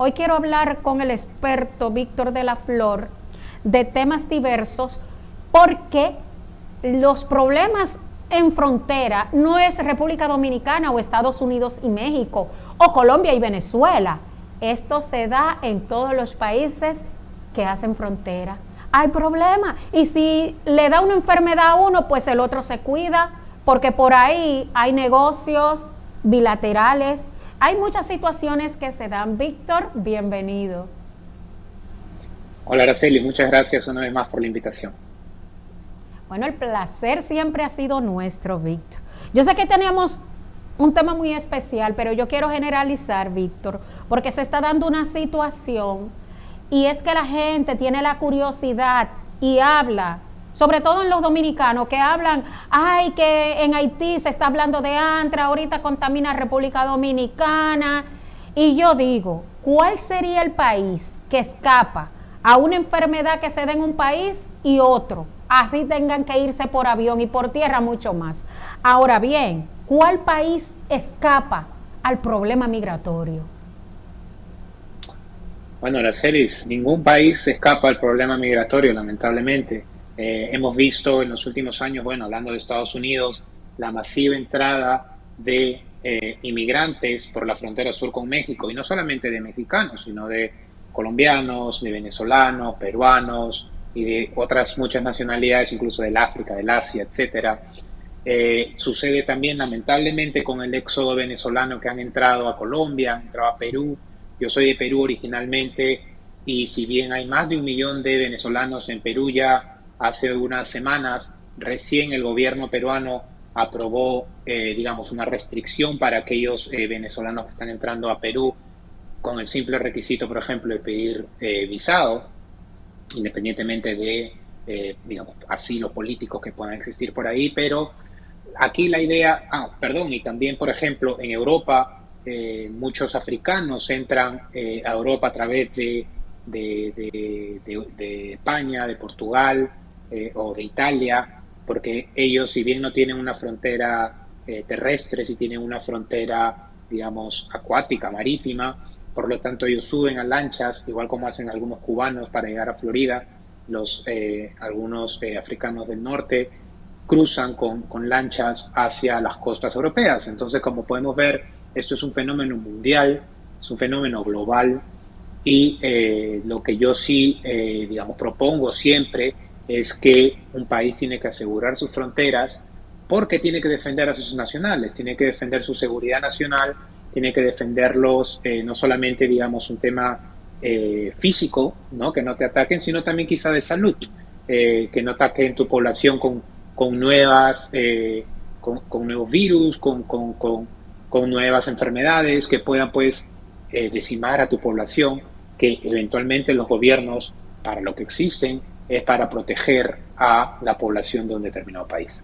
Hoy quiero hablar con el experto Víctor de la Flor de temas diversos porque los problemas en frontera no es República Dominicana o Estados Unidos y México o Colombia y Venezuela. Esto se da en todos los países que hacen frontera. Hay problemas y si le da una enfermedad a uno, pues el otro se cuida porque por ahí hay negocios bilaterales. Hay muchas situaciones que se dan. Víctor, bienvenido. Hola Araceli, muchas gracias una vez más por la invitación. Bueno, el placer siempre ha sido nuestro, Víctor. Yo sé que tenemos un tema muy especial, pero yo quiero generalizar, Víctor, porque se está dando una situación y es que la gente tiene la curiosidad y habla, sobre todo en los dominicanos, que hablan, ay, que en Haití se está hablando de antra, ahorita contamina República Dominicana. Y yo digo, ¿cuál sería el país que escapa a una enfermedad que se da en un país y otro? Así tengan que irse por avión y por tierra mucho más. Ahora bien, ¿cuál país escapa al problema migratorio? Bueno, Araceli, ningún país se escapa al problema migratorio, lamentablemente. Hemos visto en los últimos años, bueno, hablando de Estados Unidos, la masiva entrada de inmigrantes por la frontera sur con México, y no solamente de mexicanos, sino de colombianos, de venezolanos, peruanos y de otras muchas nacionalidades, incluso del África, del Asia, etcétera. Sucede también lamentablemente con el éxodo venezolano que han entrado a Colombia, han entrado a Perú. Yo soy de Perú originalmente y si bien hay más de 1 millón de venezolanos en Perú ya hace unas semanas, recién el gobierno peruano aprobó, digamos, una restricción para aquellos venezolanos que están entrando a Perú con el simple requisito, por ejemplo, de pedir visado, independientemente de, digamos, asilos políticos que puedan existir por ahí, pero aquí la idea, perdón, y también, por ejemplo, en Europa, muchos africanos entran a Europa a través de España, de Portugal o de Italia, porque ellos, si bien no tienen una frontera terrestre, si tienen una frontera, digamos, acuática, marítima, por lo tanto ellos suben a lanchas, igual como hacen algunos cubanos para llegar a Florida, algunos africanos del norte cruzan con lanchas hacia las costas europeas. Entonces, como podemos ver, esto es un fenómeno mundial, es un fenómeno global y lo que yo sí, digamos, propongo siempre es que un país tiene que asegurar sus fronteras porque tiene que defender a sus nacionales, tiene que defender su seguridad nacional, tiene que defenderlos, no solamente, digamos, un tema físico, ¿no? Que no te ataquen, sino también quizá de salud, que no ataquen tu población con nuevas, con nuevos virus, con nuevas enfermedades que puedan pues decimar a tu población, que eventualmente los gobiernos para lo que existen es para proteger a la población de un determinado país.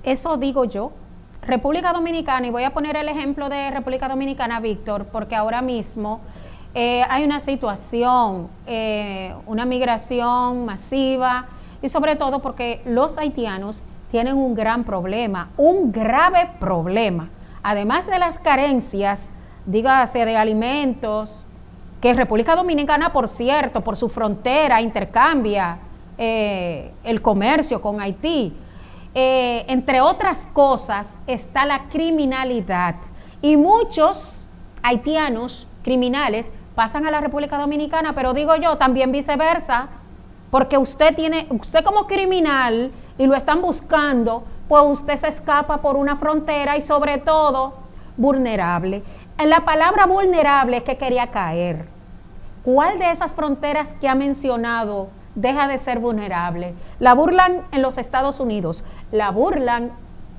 Eso digo yo. República Dominicana, y voy a poner el ejemplo de República Dominicana, Víctor, porque ahora mismo hay una situación, una migración masiva, y sobre todo porque los haitianos tienen un gran problema, un grave problema. Además de las carencias, dígase de alimentos, que República Dominicana, por cierto, por su frontera intercambia el comercio con Haití. Entre otras cosas está la criminalidad y muchos haitianos criminales pasan a la República Dominicana, pero digo yo también viceversa, porque usted como criminal y lo están buscando, pues usted se escapa por una frontera y sobre todo vulnerable. En la palabra vulnerable es que quería caer. ¿Cuál de esas fronteras que ha mencionado deja de ser vulnerable? La burlan en los Estados Unidos, la burlan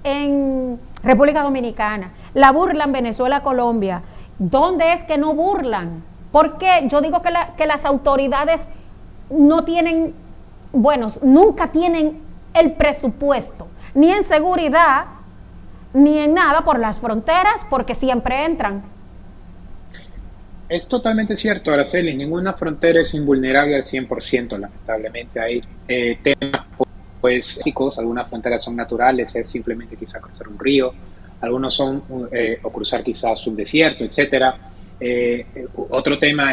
en República Dominicana, la burlan Venezuela, Colombia. ¿Dónde es que no burlan? ¿Por qué? Yo digo que las autoridades no tienen, bueno, nunca tienen el presupuesto, ni en seguridad, ni en nada por las fronteras, porque siempre entran. Es totalmente cierto, Araceli, ninguna frontera es invulnerable al 100%, lamentablemente. Hay temas, pues, éticos, algunas fronteras son naturales, es simplemente quizá cruzar un río, algunos son o cruzar quizás un desierto, etcétera. Otro tema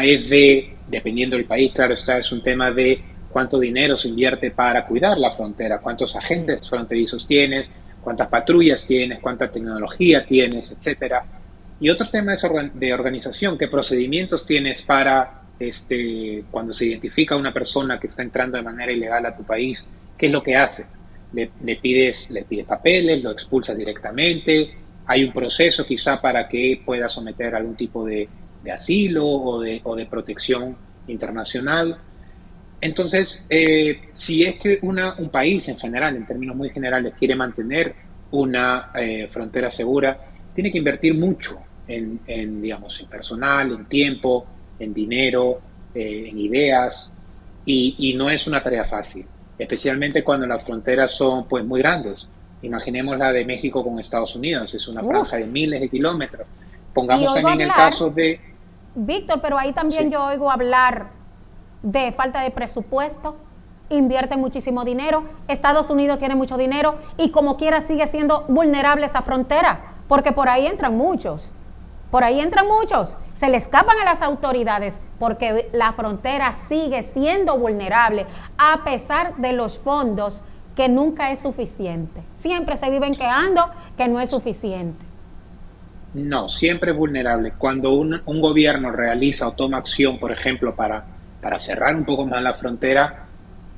dependiendo del país, claro está, es un tema de cuánto dinero se invierte para cuidar la frontera, cuántos agentes fronterizos tienes, cuántas patrullas tienes, cuánta tecnología tienes, etcétera. Y otro tema es de organización, qué procedimientos tienes para cuando se identifica a una persona que está entrando de manera ilegal a tu país, ¿qué es lo que haces? Le pides papeles, lo expulsas directamente, hay un proceso quizá para que pueda someter algún tipo de asilo o de protección internacional. Entonces, si es que un país en general, en términos muy generales, quiere mantener una frontera segura, tiene que invertir mucho digamos, en personal, en tiempo, en dinero, en ideas, y no es una tarea fácil, especialmente cuando las fronteras son pues muy grandes. Imaginemos la de México con Estados Unidos, es una franja de miles de kilómetros. Y Pongamos oigo también el hablar, caso de... Víctor, pero ahí también Sí. yo oigo hablar de falta de presupuesto, invierten muchísimo dinero, Estados Unidos tiene mucho dinero y como quiera sigue siendo vulnerable esa frontera, porque por ahí entran muchos, se le escapan a las autoridades porque la frontera sigue siendo vulnerable a pesar de los fondos que nunca es suficiente. Siempre se viven quejando que no es suficiente. No, siempre es vulnerable. Cuando un gobierno realiza o toma acción, por ejemplo, para cerrar un poco más la frontera,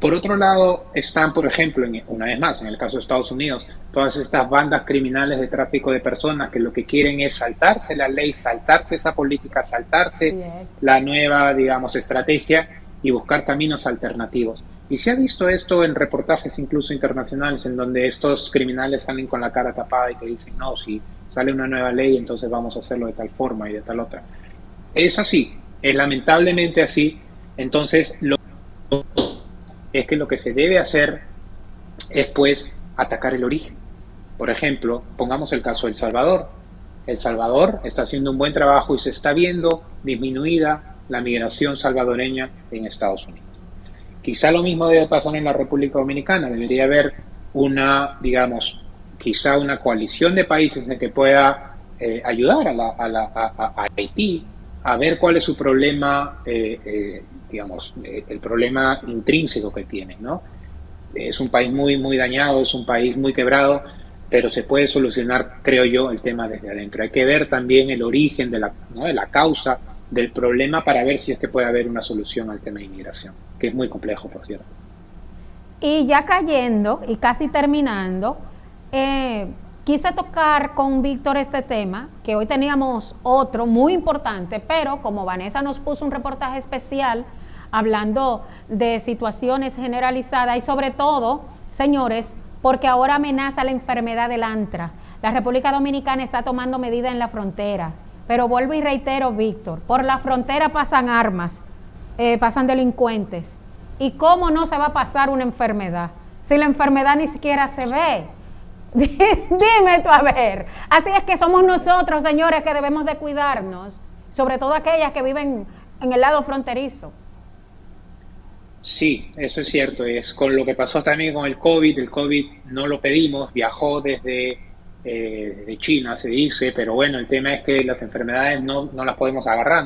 por otro lado están, por ejemplo, una vez más, en el caso de Estados Unidos, todas estas bandas criminales de tráfico de personas que lo que quieren es saltarse la ley, saltarse esa política, saltarse la nueva, digamos, estrategia y buscar caminos alternativos. Y se ha visto esto en reportajes incluso internacionales, en donde estos criminales salen con la cara tapada y que dicen, no, si sale una nueva ley, entonces vamos a hacerlo de tal forma y de tal otra. Es así, es lamentablemente así. Entonces, es que lo que se debe hacer es pues atacar el origen. Por ejemplo, pongamos el caso de El Salvador. El Salvador está haciendo un buen trabajo y se está viendo disminuida la migración salvadoreña en Estados Unidos. Quizá lo mismo debe pasar en la República Dominicana. Debería haber digamos, quizá una coalición de países en que pueda ayudar a Haití a ver cuál es su problema, digamos, el problema intrínseco que tiene, ¿no? Es un país muy, muy dañado, es un país muy quebrado, pero se puede solucionar, creo yo, el tema desde adentro. Hay que ver también el origen ¿no? de la causa del problema para ver si es que puede haber una solución al tema de inmigración, que es muy complejo, por cierto. Y ya cayendo y casi terminando, quise tocar con Víctor este tema, que hoy teníamos otro muy importante, pero como Vanessa nos puso un reportaje especial hablando de situaciones generalizadas y sobre todo, señores, porque ahora amenaza la enfermedad del antra. La República Dominicana está tomando medidas en la frontera, pero vuelvo y reitero, Víctor, por la frontera pasan armas, pasan delincuentes. ¿Y cómo no se va a pasar una enfermedad? Si la enfermedad ni siquiera se ve. Dime tú a ver. Así es que somos nosotros, señores, que debemos de cuidarnos, sobre todo aquellas que viven en el lado fronterizo. Sí, eso es cierto. Es con lo que pasó también con el COVID. El COVID no lo pedimos, viajó desde China, se dice, pero bueno, el tema es que las enfermedades no las podemos agarrar,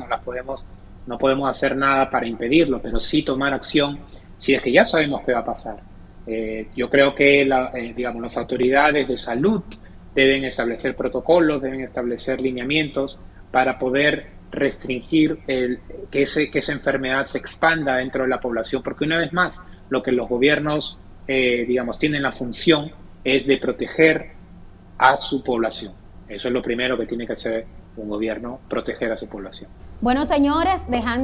no podemos hacer nada para impedirlo, pero sí tomar acción si es que ya sabemos qué va a pasar. Yo creo que digamos, las autoridades de salud deben establecer protocolos, deben establecer lineamientos para poder restringir que esa enfermedad se expanda dentro de la población, porque una vez más, lo que los gobiernos, digamos, tienen la función es de proteger a su población. Eso es lo primero que tiene que hacer un gobierno, proteger a su población. Bueno, señores, dejando